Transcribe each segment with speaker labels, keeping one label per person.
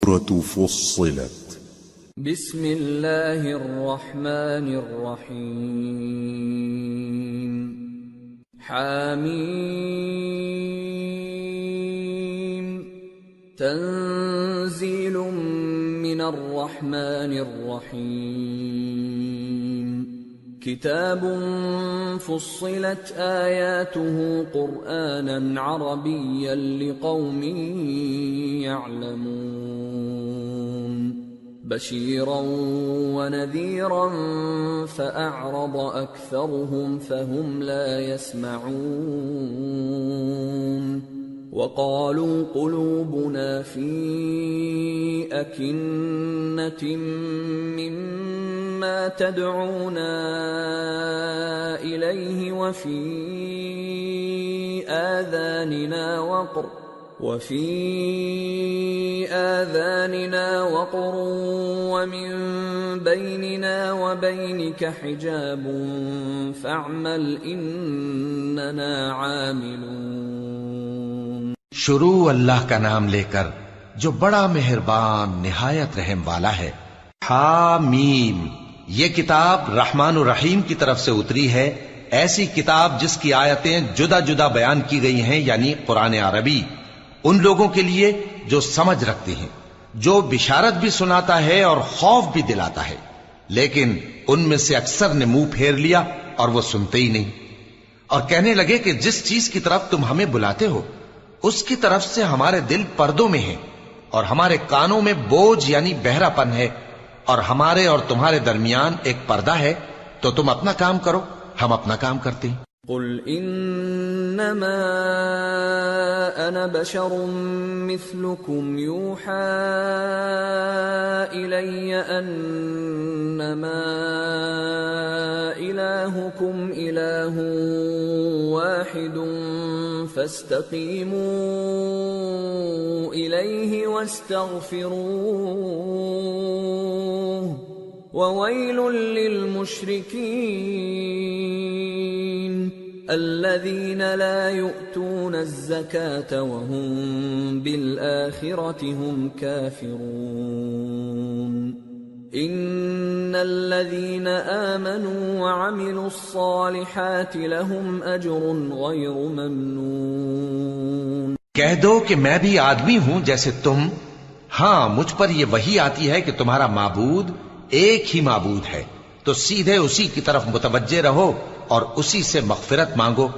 Speaker 1: سورة فصلت
Speaker 2: بسم اللہ الرحمن الرحیم حامیم تنزیل من الرحمن الرحیم کتاب فصلت آیاته قرآنا عربیا لقوم يعلمون بشيرا ونذيرا فأعرض أكثرهم فهم لا يسمعون وقالوا قلوبنا في أكنة مما تدعونا إليه وفي آذاننا وقر ومن بيننا وبينك حجاب فاعمل إننا عاملون۔
Speaker 3: شروع اللہ کا نام لے کر جو بڑا مہربان نہایت رحم والا ہے۔ حامیم، یہ کتاب رحمان الرحیم کی طرف سے اتری ہے، ایسی کتاب جس کی آیتیں جدا جدا بیان کی گئی ہیں، یعنی قرآن عربی، ان لوگوں کے لیے جو سمجھ رکھتے ہیں، جو بشارت بھی سناتا ہے اور خوف بھی دلاتا ہے، لیکن ان میں سے اکثر نے منہ پھیر لیا اور وہ سنتے ہی نہیں، اور کہنے لگے کہ جس چیز کی طرف تم ہمیں بلاتے ہو اس کی طرف سے ہمارے دل پردوں میں ہیں اور ہمارے کانوں میں بوجھ یعنی بہرا پن ہے، اور ہمارے اور تمہارے درمیان ایک پردہ ہے، تو تم اپنا کام کرو، ہم اپنا کام کرتے ہیں۔
Speaker 2: قل انما انا بشر مثلكم يوحى الي انما الهكم اله واحد فاستقيموا اليه واستغفروه وويل للمشركين الذين لا يؤتون الزكاة وهم بالآخرة هم كافرون إن الذين آمنوا وعملوا الصالحات لهم أجر غير ممنون۔
Speaker 3: کہہ دو کہ میں بھی آدمی ہوں جیسے تم، ہاں مجھ پر یہ وحی آتی ہے کہ تمہارا معبود ایک ہی معبود ہے، تو سیدھے اسی کی طرف متوجہ رہو اور اسی سے مغفرت مانگو،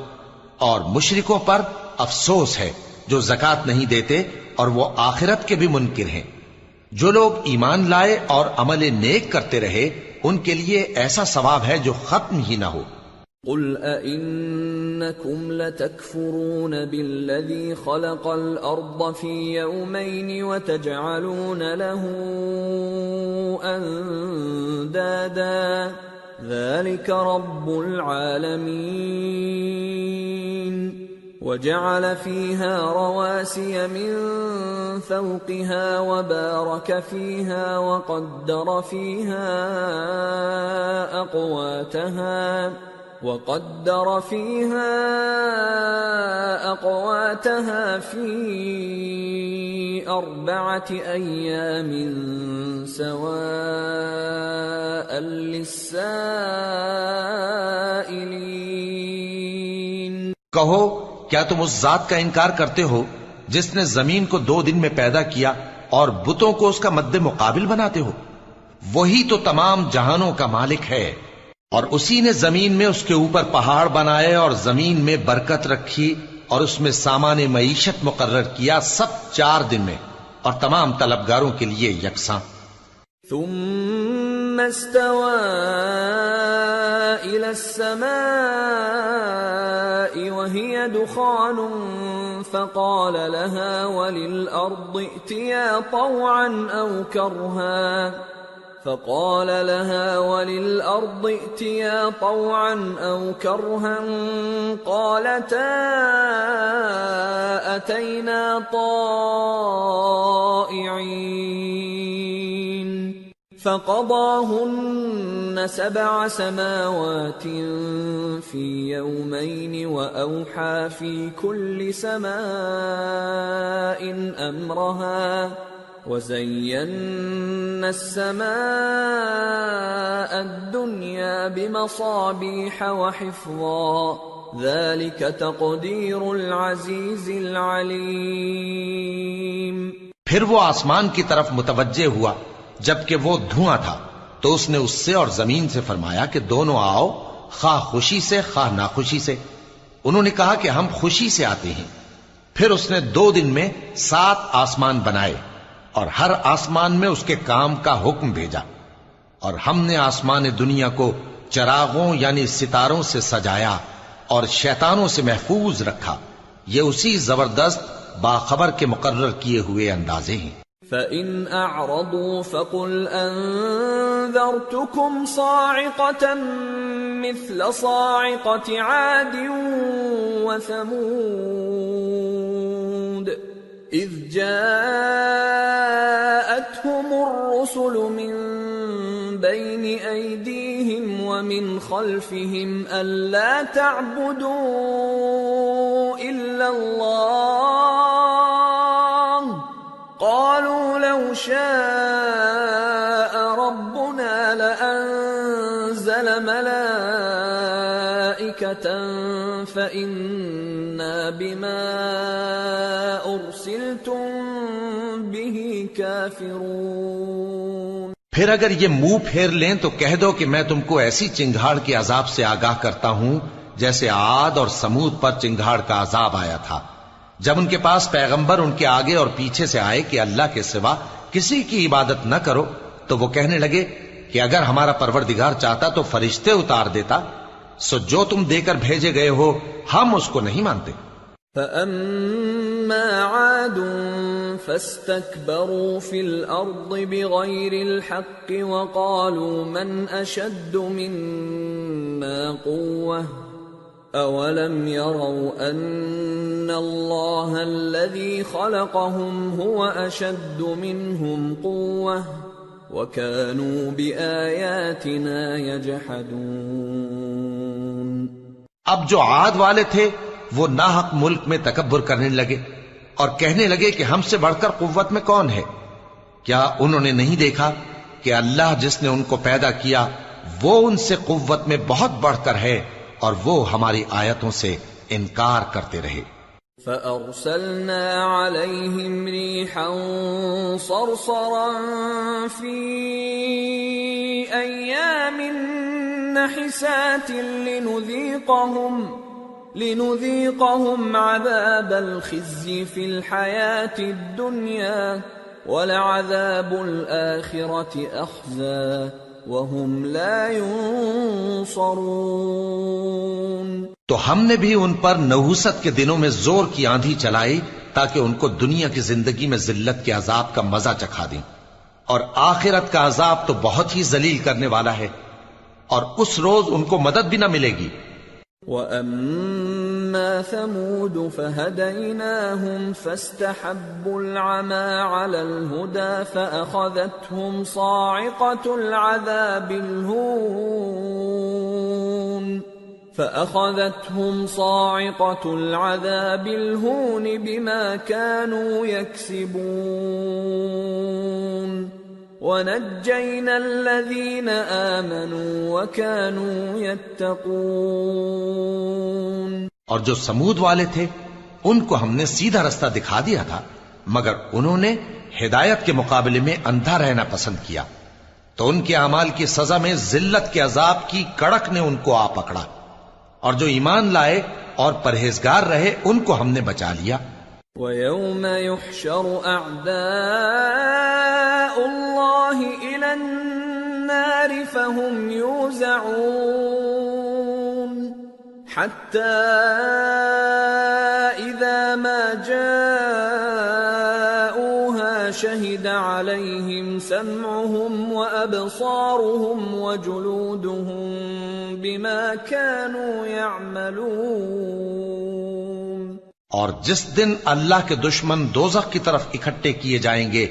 Speaker 3: اور مشرکوں پر افسوس ہے جو زکوٰۃ نہیں دیتے اور وہ آخرت کے بھی منکر ہیں۔ جو لوگ ایمان لائے اور عمل نیک کرتے رہے ان کے لیے ایسا ثواب ہے جو ختم ہی نہ ہو۔
Speaker 2: قل أئنكم لتكفرون بالذي خلق الأرض في يومين وتجعلون له أندادا ذلك رب العالمين وجعل فيها رواسي من فوقها وبارك فيها وقدر فيها أقواتها في 4 أيام سواء للسائلين۔
Speaker 3: کہو کیا تم اس ذات کا انکار کرتے ہو جس نے زمین کو 2 دن میں پیدا کیا اور بتوں کو اس کا مد مقابل بناتے ہو؟ وہی تو تمام جہانوں کا مالک ہے، اور اسی نے زمین میں اس کے اوپر پہاڑ بنائے اور زمین میں برکت رکھی اور اس میں سامان معیشت مقرر کیا، سب 4 دن میں، اور تمام طلبگاروں کے لیے یکساں۔
Speaker 2: ثم استوى إلى السماء وهي دخان فقال لها وللأرض ائتيا طوعا أو كرها قالتا أتينا طائعين فقضاهن 7 سماوات في يومين وأوحى في كل سماء أمرها وَزَيَّنَّا السَّمَاءَ الدُّنْيَا بِمَصَابِيحَ وَحِفْظًا ذَلِكَ تَقْدِيرُ الْعَزِيزِ الْعَلِيمِ۔
Speaker 3: پھر وہ آسمان کی طرف متوجہ ہوا جبکہ وہ دھواں تھا، تو اس نے اس سے اور زمین سے فرمایا کہ دونوں آؤ، خواہ خوشی سے خواہ ناخوشی سے۔ انہوں نے کہا کہ ہم خوشی سے آتے ہیں۔ پھر اس نے 2 دن میں 7 آسمان بنائے اور ہر آسمان میں اس کے کام کا حکم بھیجا، اور ہم نے آسمان دنیا کو چراغوں یعنی ستاروں سے سجایا اور شیطانوں سے محفوظ رکھا۔ یہ اسی زبردست باخبر کے مقرر کیے ہوئے اندازے ہیں۔
Speaker 2: فَإِنْ أَعْرَضُوا فَقُلْ أَنذَرْتُكُمْ صَاعِقَةً مِثْلَ صَاعِقَةِ عَادٍ وَثَمُودَ إِذْ جَاءَتْهُمُ الرُّسُلُ مِنْ بَيْنِ أَيْدِيهِمْ وَمِنْ خَلْفِهِمْ أَلَّا تَعْبُدُوا إِلَّا اللَّهَ قَالُوا لَوْ شَاءَ رَبُّنَا لَأَنزَلَ مَلَائِكَةً فَإِنَّا بِمَا أُرْسِلْتُمْ بِهِ كَافِرُونَ۔
Speaker 3: پھر اگر یہ منہ پھیر لیں تو کہہ دو کہ میں تم کو ایسی چنگھاڑ کے عذاب سے آگاہ کرتا ہوں جیسے عاد اور سمود پر چنگھاڑ کا عذاب آیا تھا، جب ان کے پاس پیغمبر ان کے آگے اور پیچھے سے آئے کہ اللہ کے سوا کسی کی عبادت نہ کرو، تو وہ کہنے لگے کہ اگر ہمارا پروردگار چاہتا تو فرشتے اتار دیتا، سو جو تم دے کر بھیجے گئے ہو ہم اس کو نہیں مانتے۔
Speaker 2: فَأَمَّا عَادٌ فَاسْتَكْبَرُوا فِي الْأَرْضِ بِغَيْرِ الْحَقِّ وَقَالُوا مَنْ أَشَدُّ مِنَّا قُوَّةً أَوَلَمْ يَرَوْا أَنَّ اللَّهَ الَّذِي خَلَقَهُمْ هُوَ أَشَدُّ مِنْهُمْ قُوَّةً وَكَانُوا بِآيَاتِنَا يَجْحَدُونَ۔
Speaker 3: اب جو عاد والے تھے وہ ناحق ملک میں تکبر کرنے لگے اور کہنے لگے کہ ہم سے بڑھ کر قوت میں کون ہے؟ کیا انہوں نے نہیں دیکھا کہ اللہ جس نے ان کو پیدا کیا وہ ان سے قوت میں بہت بڑھ کر ہے، اور وہ ہماری آیتوں سے انکار کرتے رہے۔
Speaker 2: فَأَرْسَلْنَا عَلَيْهِمْ رِيحًا صَرْصَرًا فِي أَيَّامٍ نَحِسَاتٍ لِنُذِيقَهُمْ عَذَابَ الْخِزْيِ فِي الْحَيَاةِ الدُّنْيَا وَلَعَذَابُ الْآخِرَةِ أَخْزَى وَهُمْ لَا يُنصَرُونَ۔
Speaker 3: تو ہم نے بھی ان پر نحوست کے دنوں میں زور کی آندھی چلائی تاکہ ان کو دنیا کی زندگی میں ذلت کے عذاب کا مزہ چکھا دیں، اور آخرت کا عذاب تو بہت ہی ذلیل کرنے والا ہے، اور اس روز ان کو مدد بھی نہ ملے گی۔
Speaker 2: وَأَمَّا ثَمُودُ فَهَدَيْنَاهُمْ فَاسْتَحَبُّوا الْعَمَى عَلَى الْهُدَى فَأَخَذَتْهُمْ صَاعِقَةُ الْعَذَابِ الْهُونِ بِمَا كَانُوا يَكْسِبُونَ وَنَجَّيْنَا الَّذِينَ آمَنُوا وَكَانُوا يَتَّقُونَ۔
Speaker 3: اور جو سمود والے تھے ان کو ہم نے سیدھا رستہ دکھا دیا تھا، مگر انہوں نے ہدایت کے مقابلے میں اندھا رہنا پسند کیا، تو ان کے اعمال کی سزا میں ذلت کے عذاب کی کڑک نے ان کو آ پکڑا، اور جو ایمان لائے اور پرہیزگار رہے ان کو ہم نے بچا لیا۔
Speaker 2: وَيَوْمَ يُحْشَرُ أَعْدَاءُ اللَّهِ إِلَى النَّارِ فَهُمْ يُوزَعُونَ حَتَّى إِذَا مَا جَاءُوهَا شَهِدَ عَلَيْهِمْ سَمْعُهُمْ وَأَبْصَارُهُمْ وَجُلُودُهُمْ بِمَا كَانُوا يَعْمَلُونَ۔
Speaker 3: اور جس دن اللہ کے دشمن دوزخ کی طرف اکٹھے کیے جائیں گے،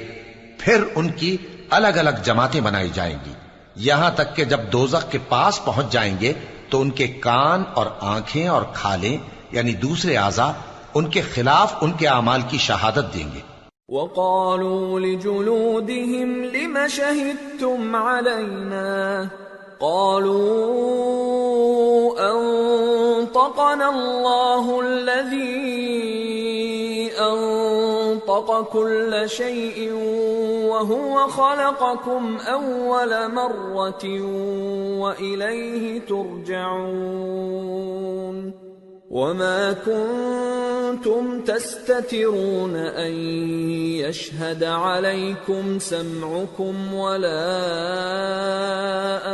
Speaker 3: پھر ان کی الگ الگ جماعتیں بنائی جائیں گی، یہاں تک کہ جب دوزخ کے پاس پہنچ جائیں گے تو ان کے کان اور آنکھیں اور کھالیں یعنی دوسرے اعضاء ان کے خلاف ان کے اعمال کی شہادت دیں گے۔
Speaker 2: وقالوا لجلودهم لم شهدتم علينا قالوا أنطقنا الله الذي أنطق كل شيء وهو خلقكم أول مرة وإليه ترجعون وما كنتم تستترون أن يشهد عليكم سمعكم ولا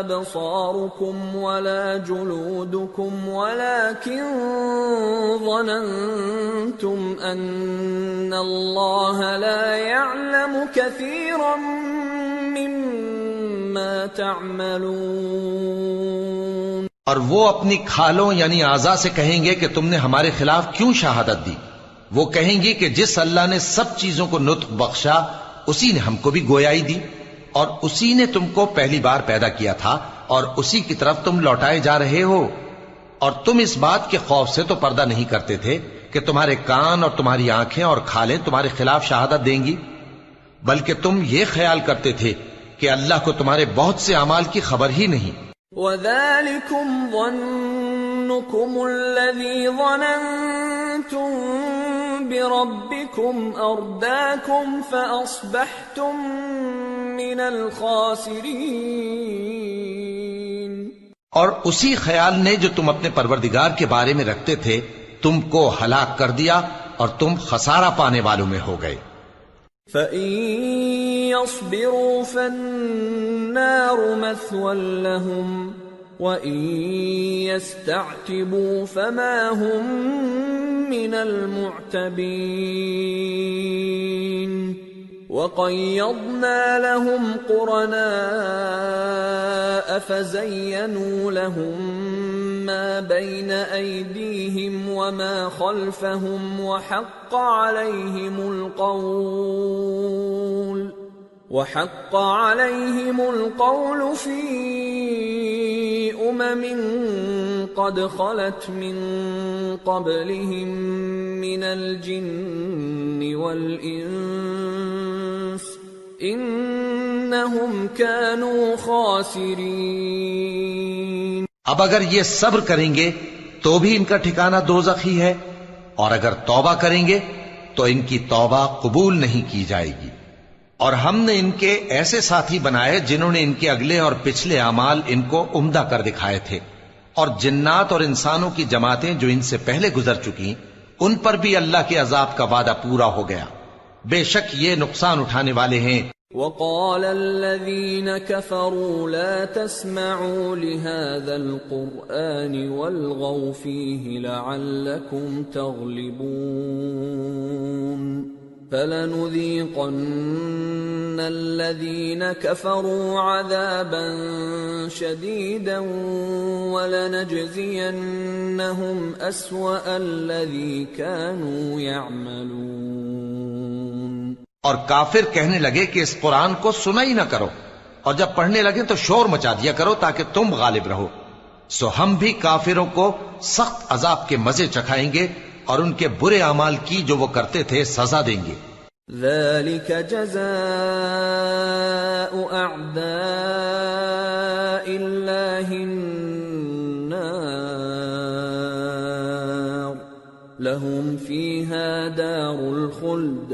Speaker 2: أبصاركم ولا جلودكم ولكن ظننتم أن الله لا يعلم كثيرا مما تعملون.
Speaker 3: اور وہ اپنی کھالوں یعنی اعضاء سے کہیں گے کہ تم نے ہمارے خلاف کیوں شہادت دی؟ وہ کہیں گی کہ جس اللہ نے سب چیزوں کو نطق بخشا اسی نے ہم کو بھی گویائی دی، اور اسی نے تم کو پہلی بار پیدا کیا تھا اور اسی کی طرف تم لوٹائے جا رہے ہو، اور تم اس بات کے خوف سے تو پردہ نہیں کرتے تھے کہ تمہارے کان اور تمہاری آنکھیں اور کھالیں تمہارے خلاف شہادت دیں گی، بلکہ تم یہ خیال کرتے تھے کہ اللہ کو تمہارے بہت سے اعمال کی خبر ہی نہیں.
Speaker 2: وَذَلِكُمْ ظَنُّكُمُ الَّذِي ظَنَنْتُمْ بِرَبِّكُمْ أَرْدَاكُمْ فَأَصْبَحْتُمْ مِنَ الْخَاسِرِينَ.
Speaker 3: اور اسی خیال نے جو تم اپنے پروردگار کے بارے میں رکھتے تھے تم کو ہلاک کر دیا اور تم خسارہ پانے والوں میں ہو گئے.
Speaker 2: فَإِن يَصْبِرُوا فَالنَّارُ مَثْوًى لَهُمْ وَإِن يَسْتَعْتِبُوا فَمَا هُمْ مِنَ الْمُعْتَبِينَ. وَقَيَّضْنَا لَهُمْ قُرَنَاءَ فَزَيَّنُوا لَهُم مَّا بَيْنَ أَيْدِيهِمْ وَمَا خَلْفَهُمْ وَحَقَّ عَلَيْهِمُ الْقَوْلُ فِي أُمَمٍ قَدْ خَلَتْ مِن قَبْلِهِم مِّنَ الْجِنِّ وَالْإِنسِ إِنَّهُمْ كَانُوا خَاسِرِينَ.
Speaker 3: اب اگر یہ صبر کریں گے تو بھی ان کا ٹھکانہ دوزخ ہی ہے، اور اگر توبہ کریں گے تو ان کی توبہ قبول نہیں کی جائے گی. اور ہم نے ان کے ایسے ساتھی بنائے جنہوں نے ان کے اگلے اور پچھلے اعمال ان کو عمدہ کر دکھائے تھے، اور جنات اور انسانوں کی جماعتیں جو ان سے پہلے گزر چکی ان پر بھی اللہ کے عذاب کا وعدہ پورا ہو گیا. بے شک یہ نقصان اٹھانے والے ہیں.
Speaker 2: وقال الذين كفروا لا تسمعوا لهذا القرآن والغوا فيه لعلكم تغلبون. فلنذيقن الذين كفروا عذابا شديدا ولنجزينهم أسوأ الذي كانوا يعملون.
Speaker 3: اور کافر کہنے لگے کہ اس قرآن کو سنا ہی نہ کرو، اور جب پڑھنے لگے تو شور مچا دیا کرو تاکہ تم غالب رہو. سو ہم بھی کافروں کو سخت عذاب کے مزے چکھائیں گے اور ان کے برے اعمال کی جو وہ کرتے تھے سزا دیں گے.
Speaker 2: ذلك جزاء أعداء الله النار لهم فيها دار الخلد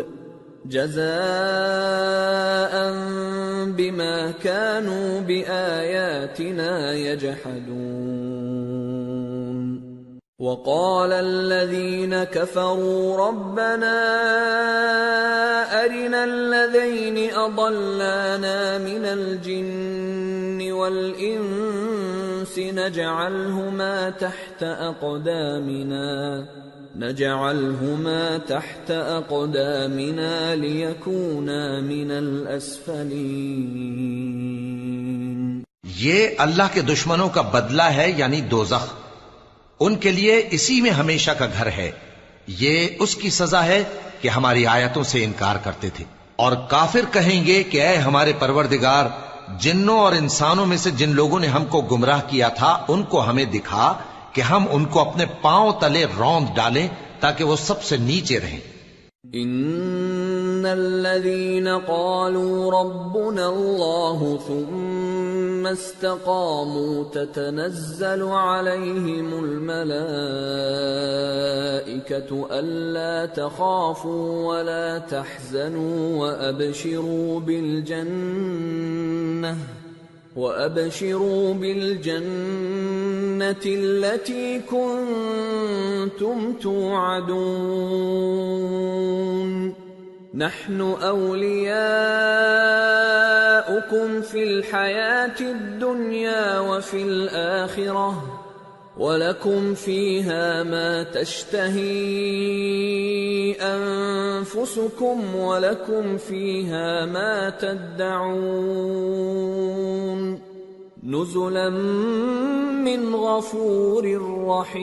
Speaker 2: جزاء بما كانوا بآياتنا يجحدون. وقال الذين كفروا ربنا أرنا الذين أضلانا من الجن والإنس نجعلهما تحت أقدامنا ليكونا من الأسفلين.
Speaker 3: یہ اللہ کے دشمنوں کا بدلہ ہے یعنی دوزخ، ان کے لیے اسی میں ہمیشہ کا گھر ہے. یہ اس کی سزا ہے کہ ہماری آیتوں سے انکار کرتے تھے. اور کافر کہیں گے کہ اے ہمارے پروردگار، جنوں اور انسانوں میں سے جن لوگوں نے ہم کو گمراہ کیا تھا ان کو ہمیں دکھا کہ ہم ان کو اپنے پاؤں تلے روند ڈالیں تاکہ وہ سب سے نیچے رہیں.
Speaker 2: ان الذين قالوا ربنا الله ثم استقاموا تتنزل عليهم الملائكة ألا تخافوا ولا تحزنوا وأبشروا بالجنة التي كنتم توعدون نحن أولياؤكم في الحياة الدنيا وفي الآخرة وَلَكُمْ فِيهَا مَا تَشْتَهِي أَنفُسُكُمْ وَلَكُمْ فِيهَا مَا تَدَّعُونَ نُزُلًا مِّنْ غَفُورٍ رَّحِيمٍ۔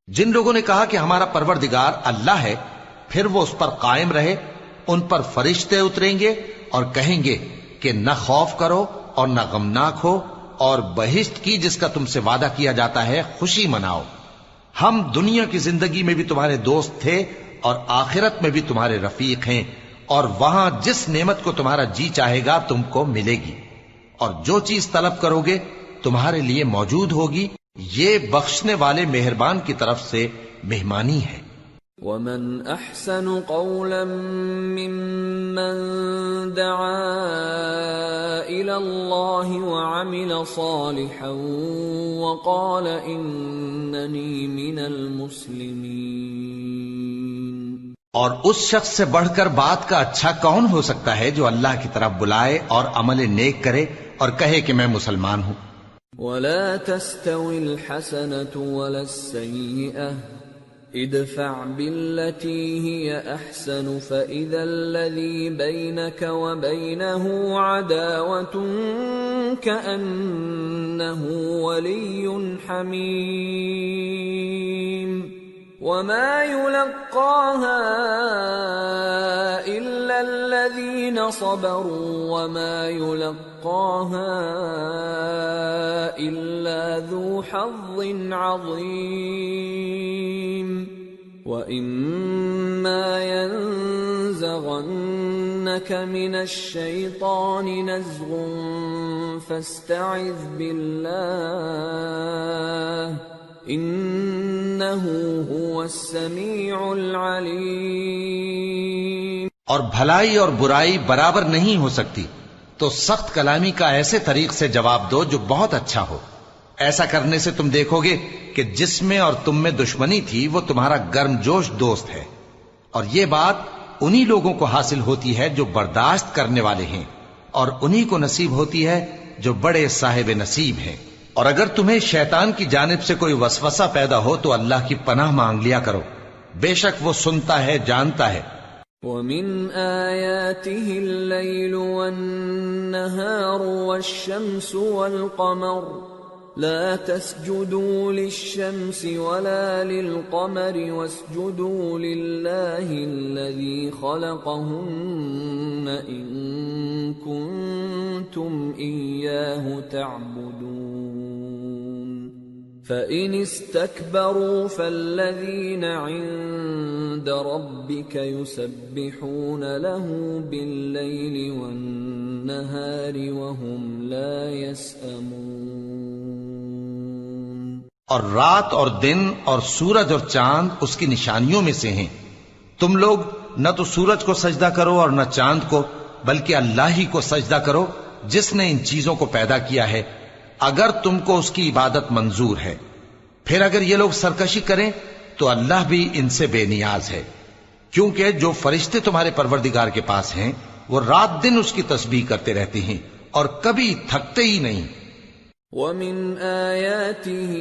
Speaker 3: جن لوگوں نے کہا کہ ہمارا پروردگار اللہ ہے، پھر وہ اس پر قائم رہے، ان پر فرشتے اتریں گے اور کہیں گے کہ نہ خوف کرو اور نہ غمناک ہو، اور بہشت کی جس کا تم سے وعدہ کیا جاتا ہے خوشی مناؤ۔ ہم دنیا کی زندگی میں بھی تمہارے دوست تھے اور آخرت میں بھی تمہارے رفیق ہیں، اور وہاں جس نعمت کو تمہارا جی چاہے گا تم کو ملے گی، اور جو چیز طلب کرو گے تمہارے لیے موجود ہوگی۔ یہ بخشنے والے مہربان کی طرف سے مہمانی ہے۔
Speaker 2: وَمَنْ أَحْسَنُ قَوْلًا مِّمَّنْ دَعَا إِلَى اللَّهِ وَعَمِلَ صَالِحًا وَقَالَ إِنَّنِي مِنَ الْمُسْلِمِينَ۔
Speaker 3: اور اس شخص سے بڑھ کر بات کا اچھا کون ہو سکتا ہے جو اللہ کی طرف بلائے اور عمل نیک کرے اور کہے کہ میں مسلمان ہوں۔
Speaker 2: وَلَا تَسْتَوِي الْحَسَنَةُ وَلَا السَّيِّئَةُ ادفع بالتي هي احسن فاذا الذي بينك وبينه عداوة كأنه ولي حميم وما يلقاها الا الذين صبروا وما يلقاها الا ذو حظ عظيم وَإِمَّا يَنزَغَنَّكَ مِنَ الشَّيْطَانِ نَزْغٌ فَاسْتَعِذْ بِاللَّهِ إِنَّهُ هُوَ السَّمِيعُ الْعَلِيمُ۔
Speaker 3: اور بھلائی اور برائی برابر نہیں ہو سکتی، تو سخت کلامی کا ایسے طریق سے جواب دو جو بہت اچھا ہو۔ ایسا کرنے سے تم دیکھو گے کہ جس میں اور تم میں دشمنی تھی وہ تمہارا گرم جوش دوست ہے، اور یہ بات انہی لوگوں کو حاصل ہوتی ہے جو برداشت کرنے والے ہیں، اور انہی کو نصیب ہوتی ہے جو بڑے صاحب نصیب ہیں۔ اور اگر تمہیں شیطان کی جانب سے کوئی وسوسہ پیدا ہو تو اللہ کی پناہ مانگ لیا کرو، بے شک وہ سنتا ہے، جانتا ہے۔
Speaker 2: وَمِنْ آيَاتِهِ اللَّيْلُ وَالنَّهَارُ وَالشَّمْسُ وَالْقَمَرُ لا تسجدوا للشمس ولا للقمر واسجدوا لله الذي خلقهن إن كنتم إياه تعبدون فإن استكبروا فالذين عند ربك يسبحون له بالليل والنهار وهم لا يسأمون۔
Speaker 3: اور رات اور دن اور سورج اور چاند اس کی نشانیوں میں سے ہیں۔ تم لوگ نہ تو سورج کو سجدہ کرو اور نہ چاند کو، بلکہ اللہ ہی کو سجدہ کرو جس نے ان چیزوں کو پیدا کیا ہے، اگر تم کو اس کی عبادت منظور ہے۔ پھر اگر یہ لوگ سرکشی کریں تو اللہ بھی ان سے بے نیاز ہے، کیونکہ جو فرشتے تمہارے پروردگار کے پاس ہیں وہ رات دن اس کی تسبیح کرتے رہتے ہیں اور کبھی تھکتے ہی نہیں۔
Speaker 2: وَمِنْ آيَاتِهِ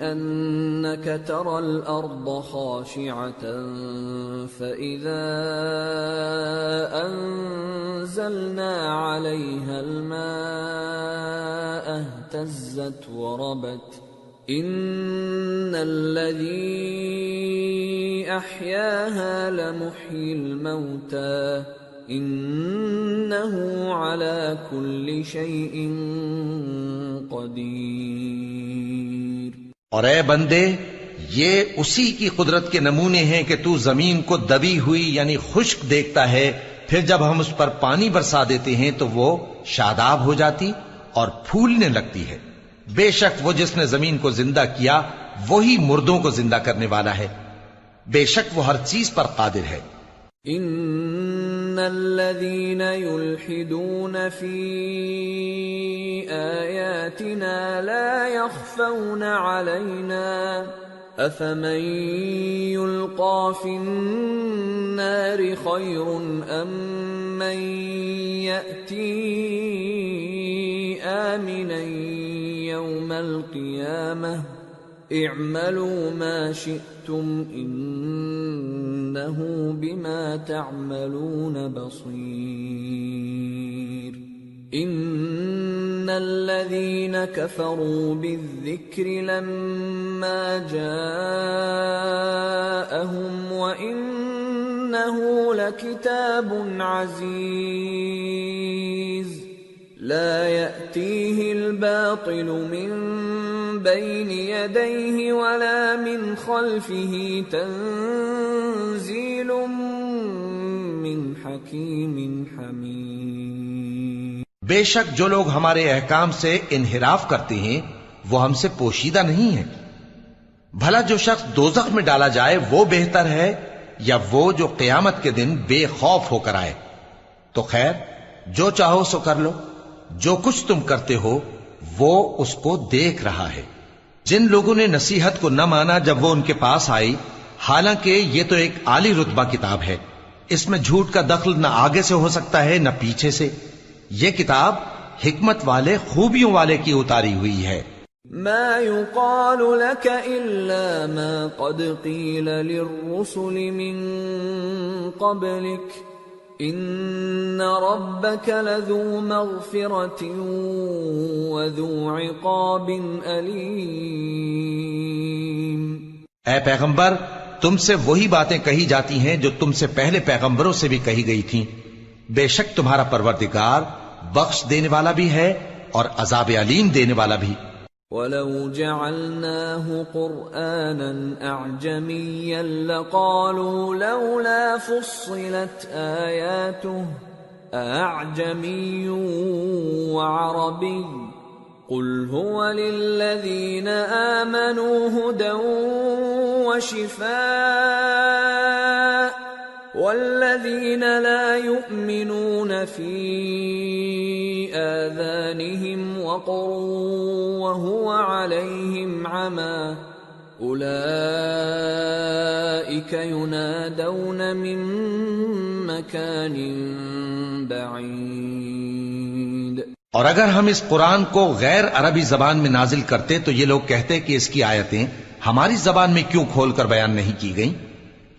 Speaker 2: أَنَّكَ تَرَى الْأَرْضَ خَاشِعَةً فَإِذَا أَنزَلْنَا عَلَيْهَا الْمَاءَ اهْتَزَّتْ وَرَبَتْ إِنَّ الَّذِي أَحْيَاهَا لَمُحْيِي الْمَوْتَى انہو علی کل شیء قدیر۔
Speaker 3: اور اے بندے، یہ اسی کی قدرت کے نمونے ہیں کہ تو زمین کو دبی ہوئی یعنی خشک دیکھتا ہے، پھر جب ہم اس پر پانی برسا دیتے ہیں تو وہ شاداب ہو جاتی اور پھولنے لگتی ہے۔ بے شک وہ جس نے زمین کو زندہ کیا وہی مردوں کو زندہ کرنے والا ہے، بے شک وہ ہر چیز پر قادر ہے۔
Speaker 2: ان الذين يلحدون في آياتنا لا يخفون علينا افمن يلقى في النار خير ام من يأتي آمنا يوم القيامة اعملوا ما شئتم انه بما تعملون بصير ان الذين كفروا بالذكر لما جاءهم وانه لكتاب عزيز لا يأتيه الباطل من بين يديه ولا من خلفه تنزيل من حكيم حميد۔
Speaker 3: بے شک جو لوگ ہمارے احکام سے انحراف کرتے ہیں وہ ہم سے پوشیدہ نہیں ہیں۔ بھلا جو شخص دوزخ میں ڈالا جائے وہ بہتر ہے یا وہ جو قیامت کے دن بے خوف ہو کر آئے؟ تو خیر جو چاہو سو کر لو، جو کچھ تم کرتے ہو وہ اس کو دیکھ رہا ہے۔ جن لوگوں نے نصیحت کو نہ مانا جب وہ ان کے پاس آئی، حالانکہ یہ تو ایک عالی رتبہ کتاب ہے، اس میں جھوٹ کا دخل نہ آگے سے ہو سکتا ہے نہ پیچھے سے۔ یہ کتاب حکمت والے خوبیوں والے کی اتاری ہوئی ہے۔
Speaker 2: ما يقال لك الا ما قد قيل للرسل من قبلك ان ربك لذو مغفرة وذو عقاب علیم۔
Speaker 3: اے پیغمبر تم سے وہی باتیں کہی جاتی ہیں جو تم سے پہلے پیغمبروں سے بھی کہی گئی تھیں، بے شک تمہارا پروردگار بخش دینے والا بھی ہے اور عذاب علیم دینے والا بھی۔
Speaker 2: وَلَوْ جَعَلْنَاهُ قُرْآنًا أَعْجَمِيًّا لَقَالُوا لَوْلَا فُصِّلَتْ آيَاتُهُ أَأَعْجَمِيٌّ وَعَرَبِيٌّ قُلْ هُوَ لِلَّذِينَ آمَنُوا هُدًى وَشِفَاءٌ وَالَّذِينَ لَا يُؤْمِنُونَ فِي آذَانِهِمْ وَقْرٌ وَهُوَ عَلَيْهِمْ عَمًى أُولَئِكَ يُنَادَوْنَ مِن مَّكَانٍ بَعِيدٍ۔
Speaker 3: اور اگر ہم اس قرآن کو غیر عربی زبان میں نازل کرتے تو یہ لوگ کہتے کہ اس کی آیتیں ہماری زبان میں کیوں کھول کر بیان نہیں کی گئیں؟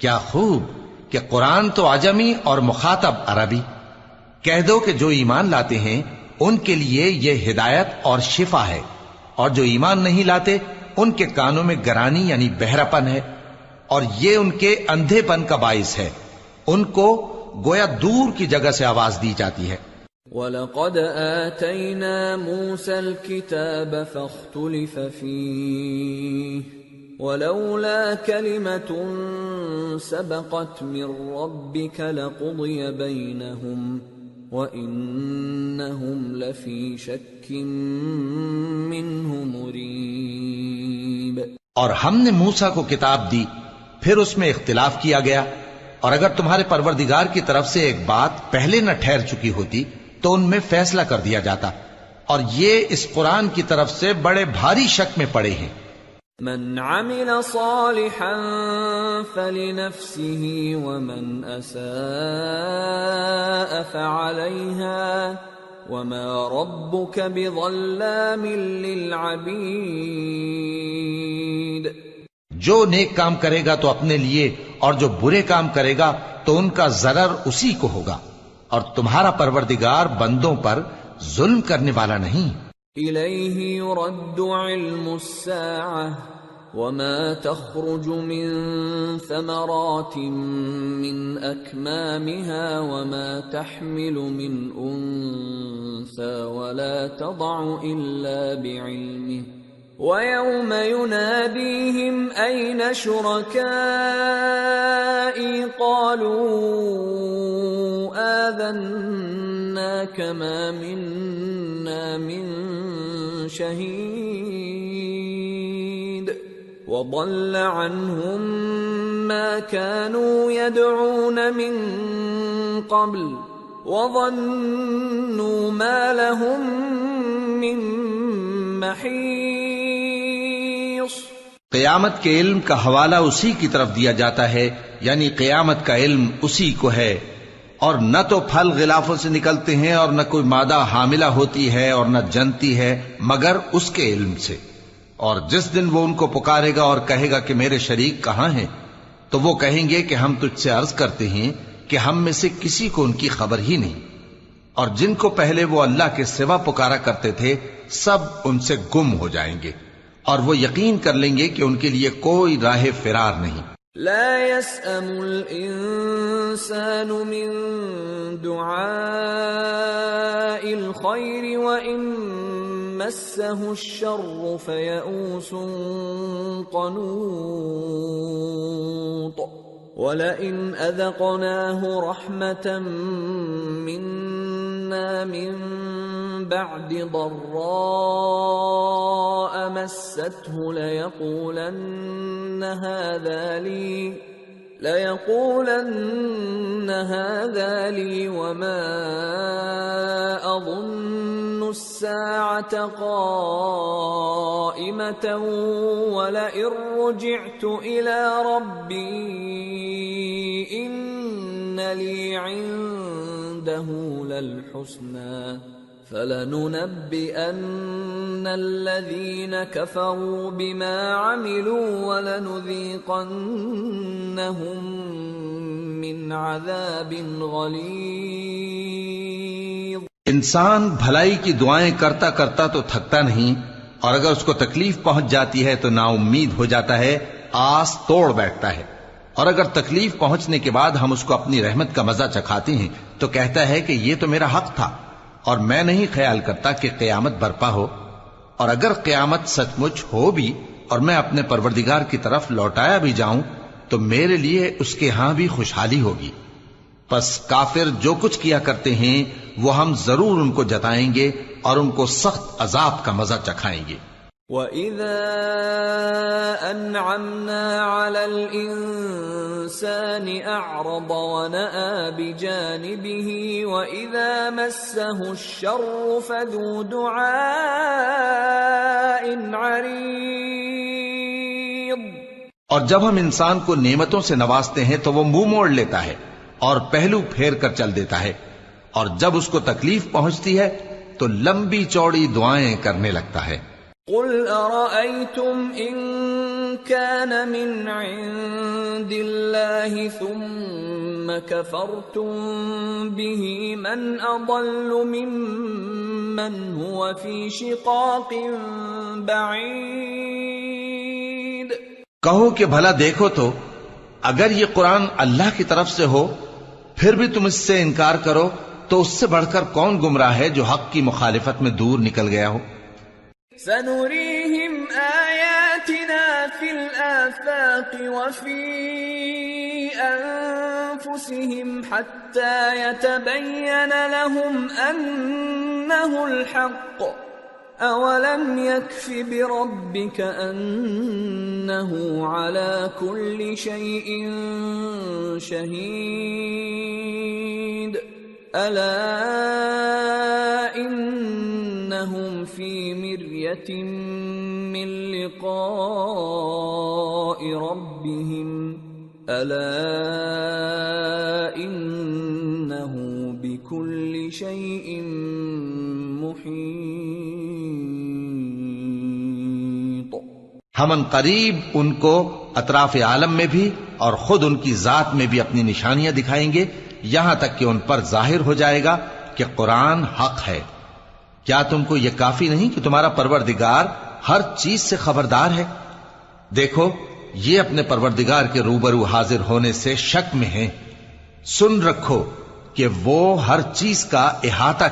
Speaker 3: کیا خوب کہ قرآن تو عجمی اور مخاطب عربی۔ کہہ دو کہ جو ایمان لاتے ہیں ان کے لیے یہ ہدایت اور شفا ہے، اور جو ایمان نہیں لاتے ان کے کانوں میں گرانی یعنی بہراپن ہے، اور یہ ان کے اندھے پن کا باعث ہے، ان کو گویا دور کی جگہ سے آواز دی جاتی ہے۔
Speaker 2: وَلَقَدْ آتَيْنَا مُوسَى الْكِتَابَ فَاخْتُلِفَ فِيهِ وَلَوْلَا كَلِمَةٌ سَبَقَتْ مِنْ رَبِّكَ لَقُضِيَ بَيْنَهُمْ وَإِنَّهُمْ لَفِي شَكٍّ مِّنْهُ مُرِيبٍ۔
Speaker 3: اور ہم نے موسیٰ کو کتاب دی، پھر اس میں اختلاف کیا گیا، اور اگر تمہارے پروردگار کی طرف سے ایک بات پہلے نہ ٹھہر چکی ہوتی تو ان میں فیصلہ کر دیا جاتا، اور یہ اس قرآن کی طرف سے بڑے بھاری شک میں پڑے ہیں۔
Speaker 2: من عمل صالحا فلنفسه ومن اساء فعليها وما ربك بظلام للعبید۔
Speaker 3: جو نیک کام کرے گا تو اپنے لیے، اور جو برے کام کرے گا تو ان کا ضرر اسی کو ہوگا، اور تمہارا پروردگار بندوں پر ظلم کرنے والا نہیں۔
Speaker 2: إِلَيْهِ يُرَدُّ عِلْمُ السَّاعَةِ وَمَا تَخْرُجُ مِن ثَمَرَاتٍ مِّنْ أَكْمَامِهَا وَمَا تَحْمِلُ مِنْ أُنثَىٰ وَلَا تَضَعُ إِلَّا بِعِلْمِهِ وَيَوْمَ يُنَادِيهِمْ أَيْنَ شُرَكَائِي قَالُوا آذَنَّاكَ مَا مِنَّا مِن شَهِيدٍ وَضَلَّ عَنْهُمْ مَا كَانُوا يَدْعُونَ مِن قَبْلُ وَظَنُّوا مَا لَهُم مِّن محیص۔
Speaker 3: قیامت کے علم کا حوالہ اسی کی طرف دیا جاتا ہے، یعنی قیامت کا علم اسی کو ہے، اور نہ تو پھل غلافوں سے نکلتے ہیں اور نہ کوئی مادہ حاملہ ہوتی ہے اور نہ جنتی ہے مگر اس کے علم سے۔ اور جس دن وہ ان کو پکارے گا اور کہے گا کہ میرے شریک کہاں ہیں، تو وہ کہیں گے کہ ہم تجھ سے عرض کرتے ہیں کہ ہم میں سے کسی کو ان کی خبر ہی نہیں، اور جن کو پہلے وہ اللہ کے سوا پکارا کرتے تھے سب ان سے گم ہو جائیں گے، اور وہ یقین کر لیں گے کہ ان کے لیے کوئی راہ فرار نہیں۔
Speaker 2: لا يسأم الإنسان من دعاء الخير وإن مسه الشر فيئوس قنوط وَلَئِنْ أَذَقْنَاهُ رَحْمَةً مِنَّا مِنْ بَعْدِ ضَرَّاءَ مَسَّتْهُ لَيَقُولَنَّ هَذَا لِي وَمَا أَظُنُّ السَّاعَةَ قَائِمَةً وَلَئِن رُّجِعْتُ إِلَى رَبِّي إِنَّ لِي عِندَهُ لَلْحُسْنَى فَلَنُنَبِّئَنَّ الَّذِينَ كَفَرُوا بِمَا عَمِلُوا وَلَنُذِيقَنَّهُم مِّنْ عَذَابٍ غَلِيظٍ۔
Speaker 3: انسان بھلائی کی دعائیں کرتا کرتا تو تھکتا نہیں، اور اگر اس کو تکلیف پہنچ جاتی ہے تو نا امید ہو جاتا ہے، آس توڑ بیٹھتا ہے، اور اگر تکلیف پہنچنے کے بعد ہم اس کو اپنی رحمت کا مزہ چکھاتے ہیں تو کہتا ہے کہ یہ تو میرا حق تھا اور میں نہیں خیال کرتا کہ قیامت برپا ہو۔ اور اگر قیامت سچ مچ ہو بھی اور میں اپنے پروردگار کی طرف لوٹایا بھی جاؤں تو میرے لیے اس کے ہاں بھی خوشحالی ہوگی۔ پس کافر جو کچھ کیا کرتے ہیں وہ ہم ضرور ان کو جتائیں گے اور ان کو سخت عذاب کا مزہ چکھائیں گے۔
Speaker 2: وَإِذَا أَنْعَمْنَا عَلَى الْإِنسَانِ أَعْرَضَ وَنَأَى بِجَانِبِهِ وَإِذَا مَسَّهُ الشَّرُّ فَذُو دُعَاءٍ عَرِيضٍ۔
Speaker 3: اور جب ہم انسان کو نعمتوں سے نوازتے ہیں تو وہ منہ موڑ لیتا ہے اور پہلو پھیر کر چل دیتا ہے، اور جب اس کو تکلیف پہنچتی ہے تو لمبی چوڑی دعائیں کرنے لگتا ہے۔
Speaker 2: قُلْ أَرَأَيْتُمْ إِن كَانَ مِنْ عِندِ اللَّهِ ثُمَّ كَفَرْتُمْ بِهِ مَنْ أَضَلُّ مِمَّنْ هُوَ فِي شِقَاقٍ بَعِيدٍ۔
Speaker 3: کہو کہ بھلا دیکھو تو اگر یہ قرآن اللہ کی طرف سے ہو پھر بھی تم اس سے انکار کرو تو اس سے بڑھ کر کون گمراہ ہے جو حق کی مخالفت میں دور نکل گیا ہو۔
Speaker 2: سَنُرِيهِمْ آيَاتِنَا فِي الْآفَاقِ وَفِي أَنفُسِهِمْ حَتَّى يَتَبَيَّنَ لَهُمْ أَنَّهُ الْحَقُّ أَوَلَمْ يَكْفِ بِرَبِّكَ أَنَّهُ عَلَى كُلِّ شَيْءٍ شَهِيدٌ أَلَا إِنَّهُمْ فِي مِرْيَةٍ مِّن لِقَاءِ رَبِّهِمْ أَلَا إِنَّهُ بِكُلِّ شَيْءٍ مُحِيطٌ۔
Speaker 3: ہم ان قریب ان کو اطراف عالم میں بھی اور خود ان کی ذات میں بھی اپنی نشانیاں دکھائیں گے، یہاں تک کہ ان پر ظاہر ہو جائے گا کہ قرآن حق ہے۔ کیا تم کو یہ کافی نہیں کہ تمہارا پروردگار ہر چیز سے خبردار ہے؟ دیکھو یہ اپنے پروردگار کے روبرو حاضر ہونے سے شک میں ہیں، سن رکھو کہ وہ ہر چیز کا احاطہ